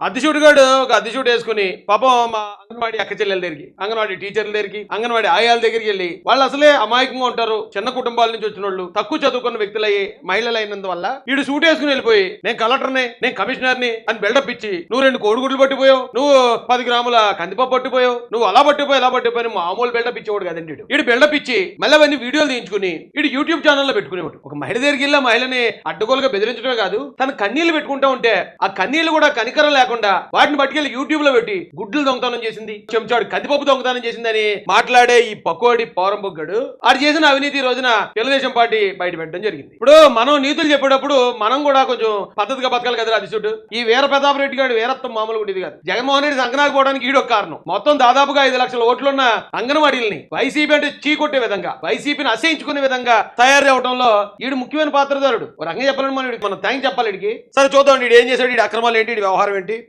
అద్దెశుడిగాడు ఒక అద్దెశుడు వేసుకుని పాపం మా అంగన్వాడీ అక్క చెల్లెల దగ్గరికి, అంగన్వాడీ టీచర్ల దగ్గరికి, అంగన్వాడీ ఆయాల దగ్గరికి వెళ్ళి వాళ్ళు అసలే అమాయకంగా ఉంటారు, చిన్న కుటుంబాల నుంచి వచ్చిన వాళ్ళు, తక్కువ చదువుకున్న వ్యక్తులయ్యి మహిళలు అయినందువల్ల వీడు సూట్ వేసుకుని వెళ్ళిపోయి నేను కలెక్టర్ని, నేను కమిషనర్ని అని బిల్డప్ ఇచ్చి నువ్వు 2 కోడిగుడ్లు పట్టిపోయావు, నువ్వు 10 గ్రాముల కందిపప్పు పట్టిపోయావు, నువ్వు అలా పట్టిపోయి ఇలా పట్టిపోయి మామూలు బిల్డప్ ఇచ్చేవాడు కదండి వీడు బిల్డప్ ఇచ్చి మళ్ళీ అవన్నీ వీడియోలు తీయించుకుని వీడు యూట్యూబ్ ఛానల్లో పెట్టుకునేవాడు. ఒక మహిళ దగ్గరికి వెళ్ళి మహిళని అడ్డగోలుగా బెదిరించడమే కాదు, తన కన్నీళ్లు పెట్టుకుంటా ఉంటే ఆ కన్నీళ్లు కూడా కనికరం లేకుండా వాటిని పట్టుకెళ్లి యూట్యూబ్ లో పెట్టి గుడ్లు దొంగతనం చేసింది, చెంచాడు కందిపప్పు దొంగతనం చేసిందని మాట్లాడే ఈ పకోడి పౌరంబొగ్గడు ఆడు చేసిన అవినీతి రోజున తెలుగుదేశం పార్టీ బయట పెట్టడం జరిగింది. ఇప్పుడు మనం నీతులు చెప్పేటప్పుడు మనం కూడా కొంచెం పద్ధతిగా బతకాలి కదా అధిశుడు. ఈ వీర ప్రతాప్ రెడ్డి గారు వీరత్వం మామూలు ఉండేది కాదు. జగన్మోహన్ రెడ్డి సంకనాకు పోవడానికి ఈడొక కారణం. మొత్తం దాదాపుగా 5 లక్షల ఓట్లున్న అంగన్వాడీలని వైసీపీ అంటే చీకొట్టే విధంగా, వైసీపీని అసహించుకునే విధంగా తయారు అవడంలో ఈడు ముఖ్యమైన పాత్రదారుడు. ఒక రంగం చెప్పాలని మనం థ్యాంక్స్ చెప్పాలి. సరే చూద్దాం ఈడు ఏం చేశాడు, ఈ అక్రమాలు ఏంటి, ఈ వ్యవహారం ఏంటి.